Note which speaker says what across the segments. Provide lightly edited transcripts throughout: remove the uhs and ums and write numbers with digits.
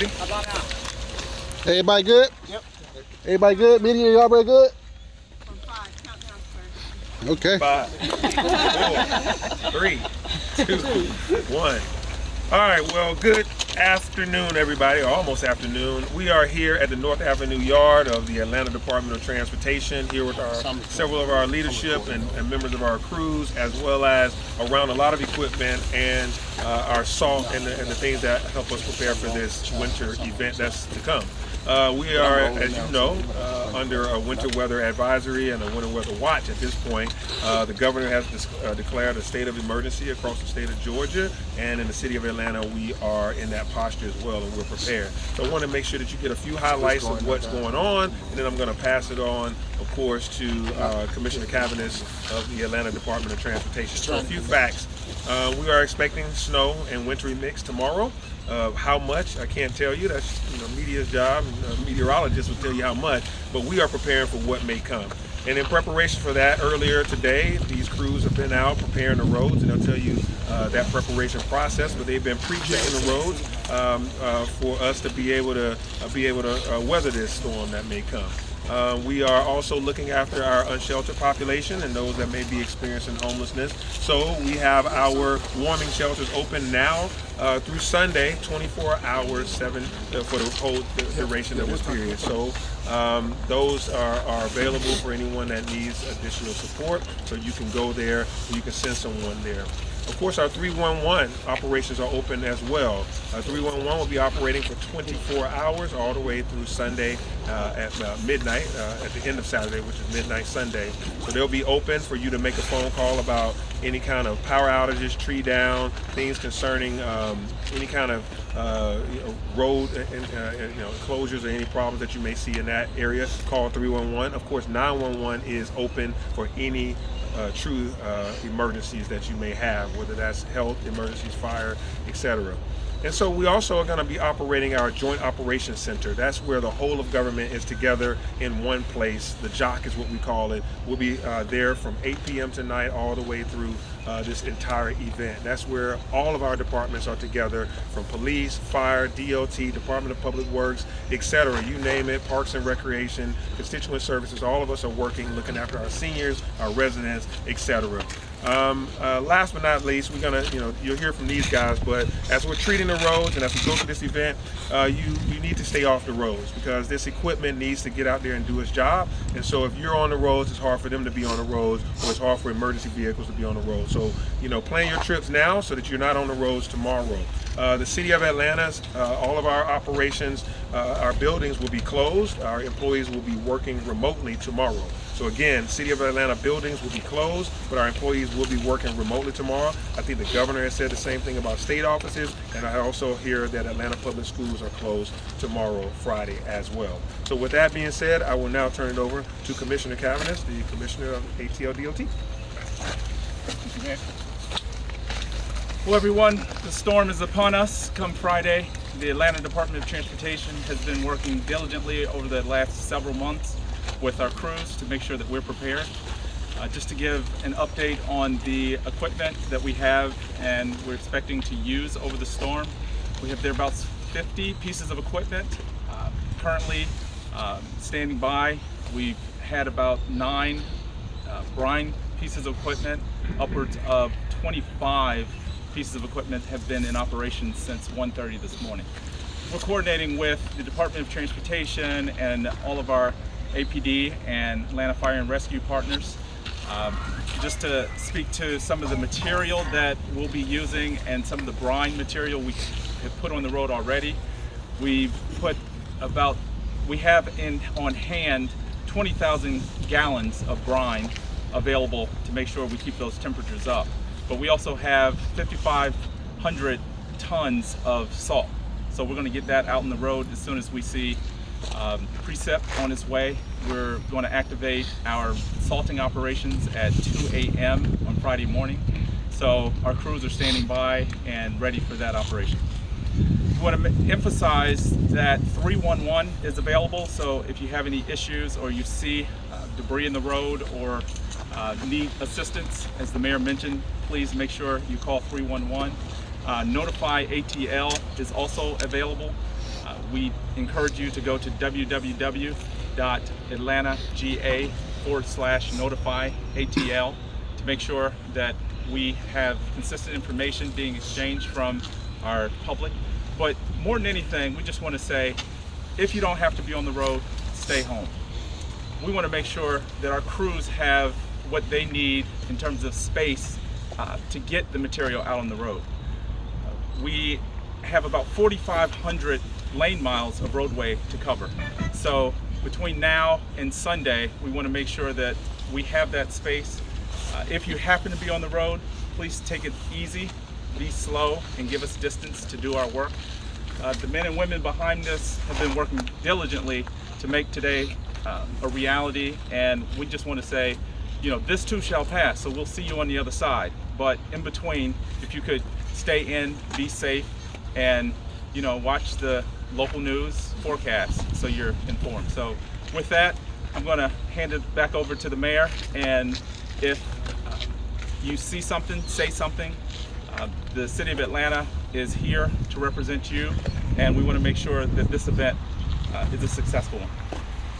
Speaker 1: ready?
Speaker 2: Everybody good?
Speaker 3: Yep.
Speaker 2: Everybody good? Media, y'all everybody good?
Speaker 4: From 5, countdown first.
Speaker 2: Okay.
Speaker 1: 5, 4, 3, 2, 1. All right, well, good afternoon, everybody, or almost afternoon. We are here at the North Avenue Yard of the Atlanta Department of Transportation, here with several of our leadership and members of our crews, as well as around a lot of equipment and our salt and the things that help us prepare for this winter event that's to come. We are, as you know, under a winter weather advisory and a winter weather watch at this point. The governor has declared a state of emergency across the state of Georgia, and in the city of Atlanta, we are in that posture as well, and we're prepared. So I want to make sure that you get a few highlights of what's going on, and then I'm going to pass it on, of course, to Commissioner Cavanis of the Atlanta Department of Transportation. So a few facts. We are expecting snow and wintry mix tomorrow. How much, I can't tell you. That's media's job, and meteorologists will tell you how much, but we are preparing for what may come. And in preparation for that, earlier today, these crews have been out preparing the roads, and they'll tell you that preparation process, but they've been pre-checking the roads for us to be able to weather this storm that may come. We are also looking after our unsheltered population and those that may be experiencing homelessness. So we have our warming shelters open now through Sunday, 24 hours, for the whole duration of this period. So those are available for anyone that needs additional support. So you can go there, you can send someone there. Of course, our 311 operations are open as well. 311 will be operating for 24 hours all the way through Sunday at midnight, at the end of Saturday, which is midnight Sunday. So they'll be open for you to make a phone call about any kind of power outages, tree down, things concerning any kind of road closures or any problems that you may see in that area. Call 311. Of course, 911 is open for any true emergencies that you may have, whether that's health emergencies, fire, etc. And so we also are going to be operating our Joint Operations Center. That's where the whole of government is together in one place. The JOC is what we call it. We'll be there from 8 p.m. tonight all the way through this entire event. That's where all of our departments are together, from police, fire, DOT, Department of Public Works, etc. You name it, Parks and Recreation, constituent services, all of us are working, looking after our seniors, our residents, etc. Last but not least, we're gonna, you'll hear from these guys, but as we're treating the roads and as we go through this event, you need to stay off the roads because this equipment needs to get out there and do its job. And so if you're on the roads, it's hard for them to be on the roads, or it's hard for emergency vehicles to be on the roads. So, plan your trips now so that you're not on the roads tomorrow. The city of Atlanta's, all of our operations, our buildings will be closed. Our employees will be working remotely tomorrow. So again, City of Atlanta buildings will be closed, but our employees will be working remotely tomorrow. I think the governor has said the same thing about state offices, and I also hear that Atlanta public schools are closed tomorrow, Friday, as well. So with that being said, I will now turn it over to Commissioner Cavanis, the Commissioner of ATL-DOT.
Speaker 3: Well, everyone, the storm is upon us come Friday. The Atlanta Department of Transportation has been working diligently over the last several months with our crews to make sure that we're prepared. Just to give an update on the equipment that we have and we're expecting to use over the storm. We have thereabouts 50 pieces of equipment currently standing by. We've had about 9 brine pieces of equipment. Upwards of 25 pieces of equipment have been in operation since 1:30 this morning. We're coordinating with the Department of Transportation and all of our APD and Atlanta Fire and Rescue partners, just to speak to some of the material that we'll be using and some of the brine material we have put on the road already. We have on hand 20,000 gallons of brine available to make sure we keep those temperatures up. But we also have 5,500 tons of salt. So we're going to get that out on the road as soon as we see precip on its way. We're going to activate our salting operations at 2 a.m. on Friday morning. So our crews are standing by and ready for that operation. We want to emphasize that 311 is available, so if you have any issues or you see debris in the road or need assistance, as the mayor mentioned, please make sure you call 311. Notify ATL is also available. We encourage you to go to www.atlantanga/notify-ATL to make sure that we have consistent information being exchanged from our public. But more than anything, we just want to say, if you don't have to be on the road, stay home. We want to make sure that our crews have what they need in terms of space to get the material out on the road. We have about 4,500 lane miles of roadway to cover. So between now and Sunday, we want to make sure that we have that space. If you happen to be on the road, please take it easy, be slow, and give us distance to do our work. The men and women behind this have been working diligently to make today a reality, and we just want to say, you know, this too shall pass, so we'll see you on the other side. But in between, if you could stay in, be safe, and you know, watch the local news forecast so you're informed. So with that, I'm going to hand it back over to the mayor, and if you see something, say something. The City of Atlanta is here to represent you, and we want to make sure that this event is a successful one.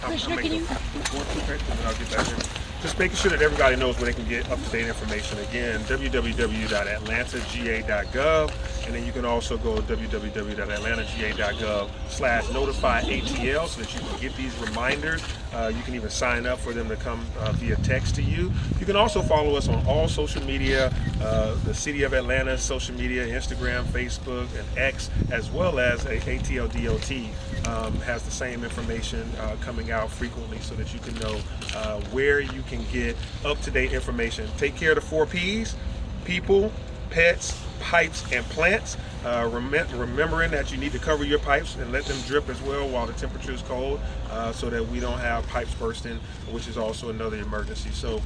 Speaker 1: Commissioner, can you? Just making sure that everybody knows where they can get up-to-date information. Again, www.atlantanga.gov, and then you can also go to www.atlantanga.gov/notify-ATL so that you can get these reminders. You can even sign up for them to come via text to you. You can also follow us on all social media, the City of Atlanta social media, Instagram, Facebook, and X, as well as ATL DOT has the same information coming out frequently so that you can know where you can get up-to-date information. Take care of the 4 Ps: people, pets, pipes, and plants. Remembering that you need to cover your pipes and let them drip as well while the temperature is cold, so that we don't have pipes bursting, which is also another emergency. So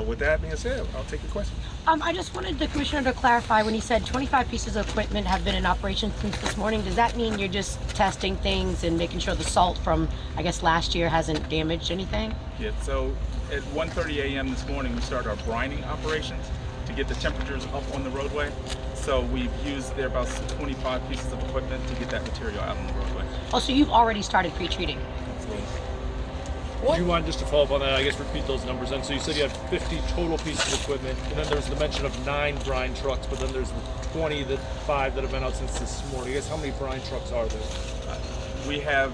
Speaker 1: with that being said, I'll take your question.
Speaker 5: I just wanted the commissioner to clarify when he said 25 pieces of equipment have been in operation since this morning. Does that mean you're just testing things and making sure the salt from, I guess, last year hasn't damaged anything?
Speaker 3: Yeah, so at 1:30 a.m. this morning, we started our brining operations to get the temperatures up on the roadway. So we've used about 25 pieces of equipment to get that material out on the roadway.
Speaker 5: Oh, so you've already started pre-treating?
Speaker 3: Absolutely.
Speaker 6: Do you mind just to follow up on that, I guess repeat those numbers then? So you said you had 50 total pieces of equipment, and then there's the mention of 9 brine trucks, but then there's the 5 that have been out since this morning. I guess how many brine trucks are there?
Speaker 3: We have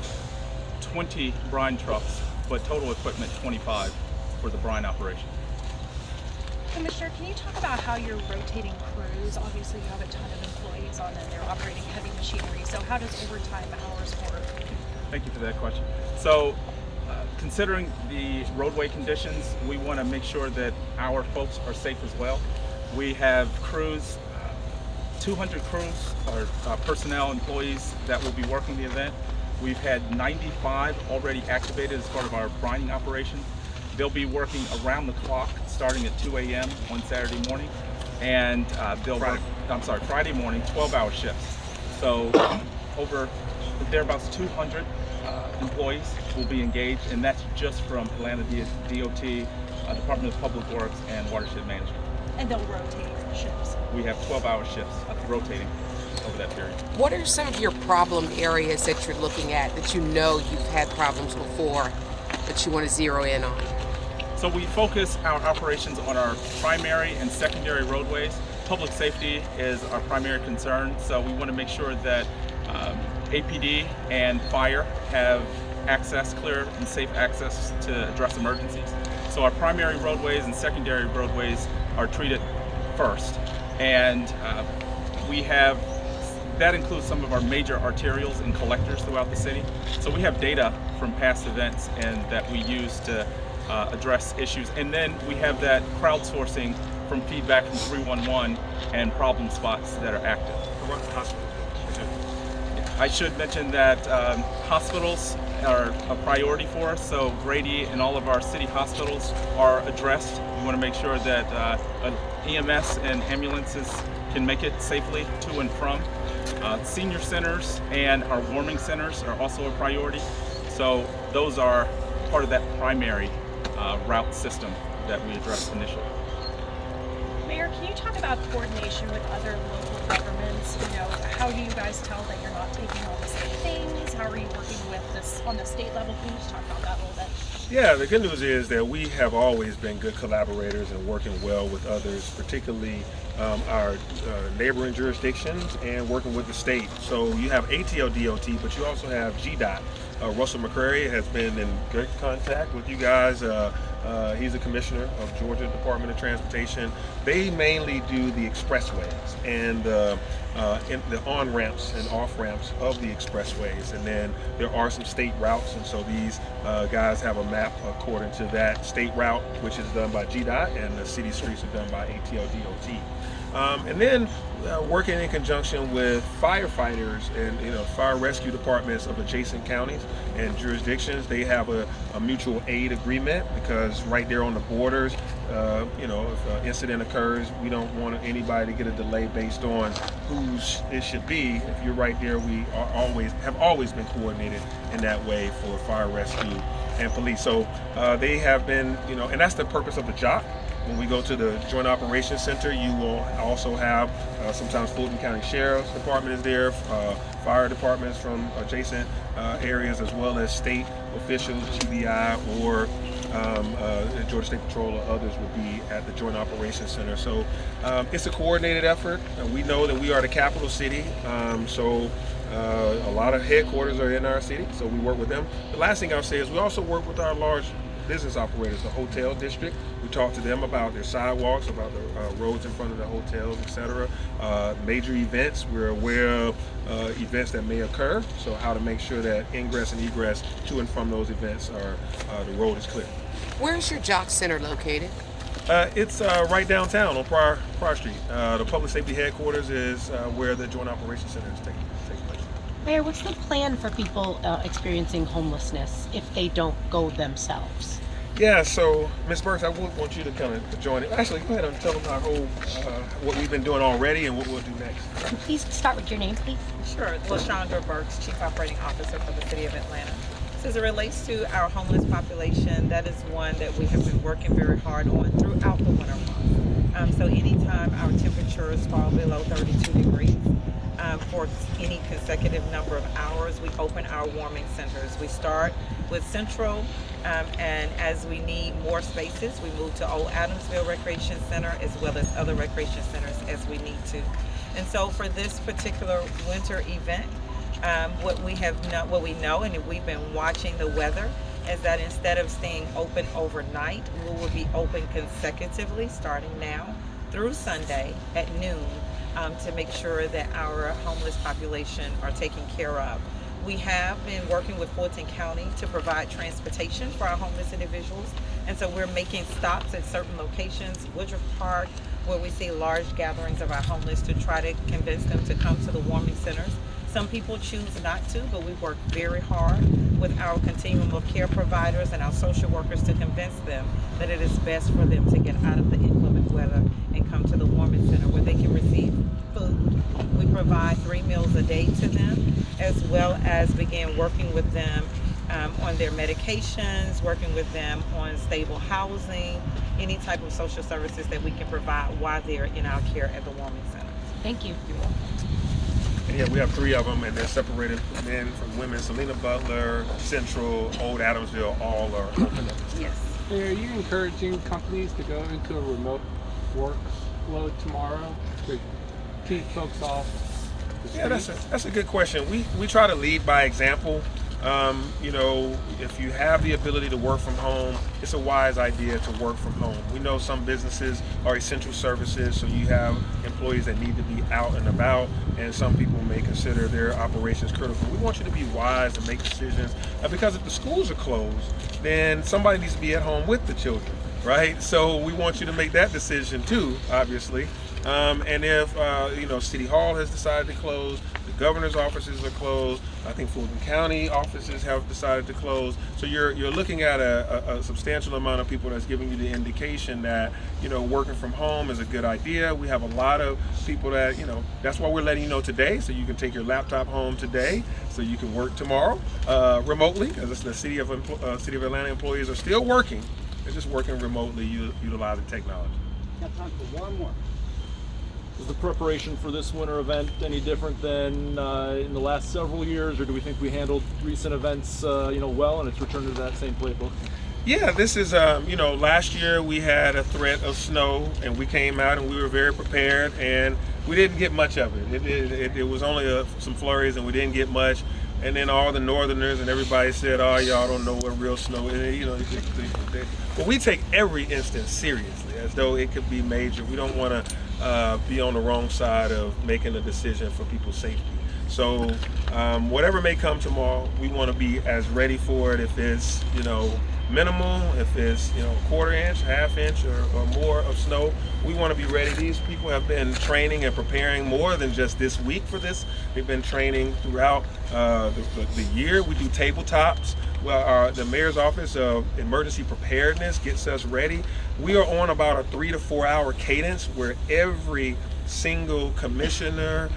Speaker 3: 20 brine trucks, but total equipment 25 for the brine operation.
Speaker 7: Commissioner, can you talk about how you're rotating crews? Obviously, you have a ton of employees on them. They're operating heavy machinery. So how does overtime hours work?
Speaker 3: Thank you for that question. So, considering the roadway conditions, we want to make sure that our folks are safe as well. We have crews, 200 crews or personnel employees that will be working the event. We've had 95 already activated as part of our brining operation. They'll be working around the clock starting at 2 a.m. on Saturday morning, and they'll work, Friday morning, 12-hour shifts. So over thereabouts 200 employees will be engaged, and that's just from Atlanta DOT, Department of Public Works, and Watershed Management.
Speaker 7: And they'll rotate shifts.
Speaker 3: We have 12-hour shifts rotating over that period.
Speaker 8: What are some of your problem areas that you're looking at that you know you've had problems before that you want to zero in on?
Speaker 3: So we focus our operations on our primary and secondary roadways. Public safety is our primary concern, so we want to make sure that APD and fire have access, clear and safe access to address emergencies. So our primary roadways and secondary roadways are treated first, and that includes some of our major arterials and collectors throughout the city. So we have data from past events and that we use to address issues. And then we have that crowdsourcing from feedback from 311 and problem spots that are active. I should mention that hospitals are a priority for us, so Grady and all of our city hospitals are addressed. We want to make sure that EMS and ambulances can make it safely to and from. Senior centers and our warming centers are also a priority. So those are part of that primary route system that we addressed initially.
Speaker 7: Mayor, can you talk about coordination with other local governments, how do you guys tell that you're not taking all the same things? How are you working with this on the state level? Can you just talk about that a little bit?
Speaker 1: Yeah, the good news is that we have always been good collaborators and working well with others, particularly our neighboring jurisdictions and working with the state. So you have ATL DOT, but you also have GDOT. Russell McCrary has been in good contact with you guys. He's a commissioner of Georgia Department of Transportation. They mainly do the expressways and the on-ramps and off-ramps of the expressways. And then there are some state routes, and so these guys have a map according to that state route, which is done by GDOT, and the city streets are done by ATL DOT. And then working in conjunction with firefighters and fire rescue departments of adjacent counties and jurisdictions. They have a mutual aid agreement because right there on the borders, if an incident occurs, we don't want anybody to get a delay based on whose it should be. If you're right there, we have always been coordinated in that way for fire rescue and police. So they have been, and that's the purpose of the JOC. When we go to the Joint Operations Center, you will also have sometimes Fulton County Sheriff's Department is there, fire departments from adjacent areas, as well as state officials, GBI, or Georgia State Patrol or others will be at the Joint Operations Center. So it's a coordinated effort. We know that we are the capital city, so a lot of headquarters are in our city, so we work with them. The last thing I'll say is we also work with our large business operators, the hotel district. We talk to them about their sidewalks, about the roads in front of the hotels, etc. Major events, we're aware of events that may occur, so how to make sure that ingress and egress to and from those events the road is clear.
Speaker 8: Where's your JOC Center located?
Speaker 1: It's right downtown on Prior Street. The public safety headquarters is where the Joint Operations Center is taking place.
Speaker 5: Mayor, what's the plan for people experiencing homelessness if they don't go themselves?
Speaker 1: Yeah, so Ms. Burks, I would want you to kind of join it. Actually, go ahead and tell them our whole what we've been doing already and what we'll do next.
Speaker 5: Please start with your name, please.
Speaker 9: Sure. LaShondra Burks, Chief Operating Officer for the City of Atlanta. So as it relates to our homeless population, that is one that we have been working very hard on throughout the winter months. So anytime our temperatures fall below 32 degrees, for any consecutive number of hours, we open our warming centers. We start with Central, and as we need more spaces, we move to Old Adamsville Recreation Center as well as other recreation centers as we need to. And so for this particular winter event, what we know, and we've been watching the weather, is that instead of staying open overnight, we will be open consecutively starting now through Sunday at noon to make sure that our homeless population are taken care of. We have been working with Fulton County to provide transportation for our homeless individuals, and so we're making stops at certain locations, Woodruff Park, where we see large gatherings of our homeless, to try to convince them to come to the warming centers. Some people choose not to, but we work very hard with our continuum of care providers and our social workers to convince them that it is best for them to get out of the inclement weather and come to the warming center where they can receive food. We provide 3 meals a day to them, as well as begin working with them on their medications, working with them on stable housing, any type of social services that we can provide while they're in our care at the warming center.
Speaker 5: Thank you.
Speaker 1: You're welcome. And yeah, we have 3 of them, and they're separated men from women. Selena Butler, Central, Old Adamsville, all are open up.
Speaker 9: Yes.
Speaker 10: Are you encouraging companies to go into a remote workload tomorrow to keep folks off the street?
Speaker 1: Yeah, that's a good question. We try to lead by example. If you have the ability to work from home, it's a wise idea to work from home. We know some businesses are essential services, so you have employees that need to be out and about, and some people may consider their operations critical. We want you to be wise and make decisions, because if the schools are closed, then somebody needs to be at home with the children, right? So we want you to make that decision too, obviously. And if City Hall has decided to close, the governor's offices are closed, I think Fulton County offices have decided to close. So you're looking at a substantial amount of people that's giving you the indication that working from home is a good idea. We have a lot of people that that's why we're letting you know today, so you can take your laptop home today, so you can work tomorrow remotely, because the City of Atlanta employees are still working. They're just working remotely, utilizing technology.
Speaker 2: Got time for one more.
Speaker 6: Is the preparation for this winter event any different than in the last several years, or do we think we handled recent events, well, and it's returned to that same playbook?
Speaker 1: Yeah, this is, last year we had a threat of snow, and we came out and we were very prepared, and we didn't get much of it. It was only some flurries, and we didn't get much. And then all the northerners and everybody said, "Oh, y'all don't know what real snow is." But we take every instance seriously, as though it could be major. We don't want to be on the wrong side of making a decision for people's safety. So whatever may come tomorrow, we want to be as ready for it. If it's minimal, if it's a quarter inch, half inch, or more of snow, we want to be ready. These people have been training and preparing more than just this week for this. They've been training throughout the year. We do tabletops. Well, the mayor's office of emergency preparedness gets us ready. We are on about a 3 to 4 hour cadence where every single commissioner,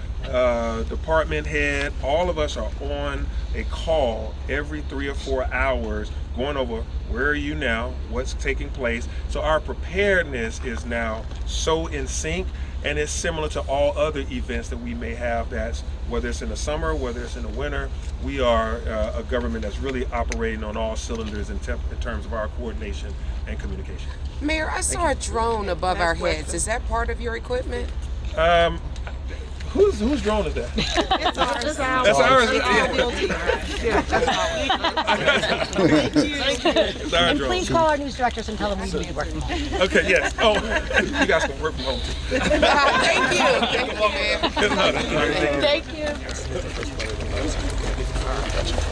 Speaker 1: department head, all of us are on a call every 3 or 4 hours going over where are you now, what's taking place. So our preparedness is now so in sync, and it's similar to all other events that we may have. That's whether it's in the summer, whether it's in the winter. We are a government that's really operating on all cylinders in terms of our coordination and communication.
Speaker 8: Mayor, I saw a drone above our heads. Is that part of your equipment?
Speaker 1: Whose drone is that?
Speaker 4: It's ours.
Speaker 1: That's ours.
Speaker 4: Yeah, that's ours.
Speaker 1: It's our
Speaker 5: And
Speaker 1: drone.
Speaker 5: please call our news directors and tell them we need to work from home.
Speaker 1: Okay, yes. Oh, you guys can work from home too.
Speaker 8: Thank you. Thank you, Mayor.
Speaker 1: Good luck. All right, thank you.
Speaker 5: Thank you.